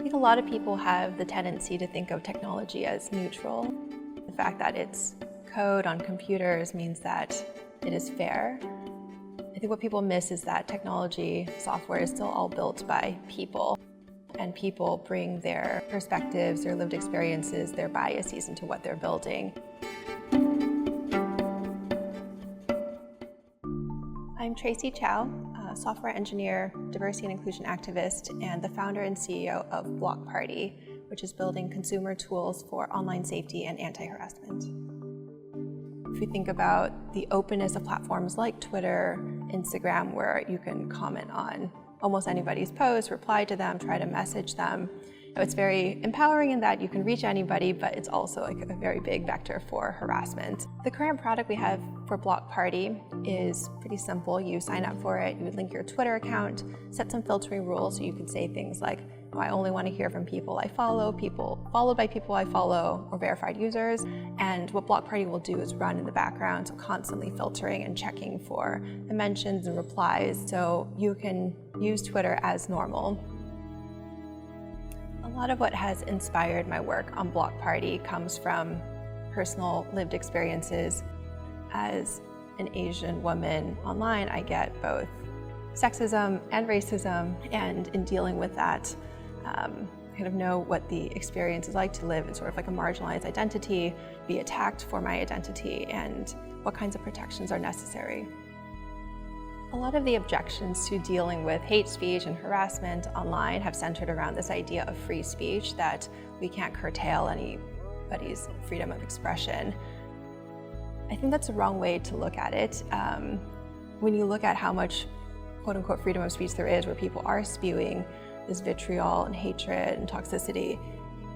think a lot of people have the tendency to think of technology as neutral. The fact that it's code on computers means that it is fair. I think what people miss is that technology software is still all built by people, and people bring their perspectives, their lived experiences, their biases into what they're building. I'm Tracy Chou, a software engineer, diversity and inclusion activist, and the founder and CEO of Block Party, which is building consumer tools for online safety and anti-harassment. If you think about the openness of platforms like Twitter, Instagram, where you can comment on almost anybody's post, reply to them, try to message them. It's very empowering in that you can reach anybody, but it's also like a very big vector for harassment. The current product we have for Block Party is pretty simple. You sign up for it, you would link your Twitter account, set some filtering rules so you can say things like, oh, I only want to hear from people I follow, people followed by people I follow, or verified users. And what Block Party will do is run in the background, so constantly filtering and checking for the mentions and replies, so you can use Twitter as normal. A lot of what has inspired my work on Block Party comes from personal lived experiences. As an Asian woman online, I get both sexism and racism, and in dealing with that, kind of know what the experience is like to live in sort of like a marginalized identity, be attacked for my identity, and what kinds of protections are necessary. A lot of the objections to dealing with hate speech and harassment online have centered around this idea of free speech, that we can't curtail anybody's freedom of expression. I think that's the wrong way to look at it. When you look at how much quote-unquote freedom of speech there is, where people are spewing this vitriol and hatred and toxicity,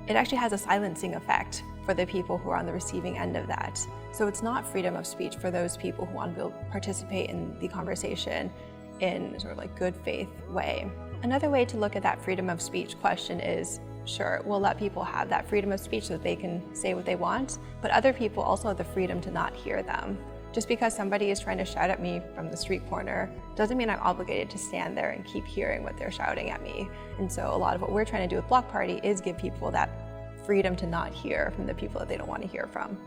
it actually has a silencing effect for the people who are on the receiving end of that. So it's not freedom of speech for those people who want to participate in the conversation in sort of like good faith way. Another way to look at that freedom of speech question is, sure, we'll let people have that freedom of speech so that they can say what they want, but other people also have the freedom to not hear them. Just because somebody is trying to shout at me from the street corner doesn't mean I'm obligated to stand there and keep hearing what they're shouting at me. And so a lot of what we're trying to do with Block Party is give people that freedom to not hear from the people that they don't want to hear from.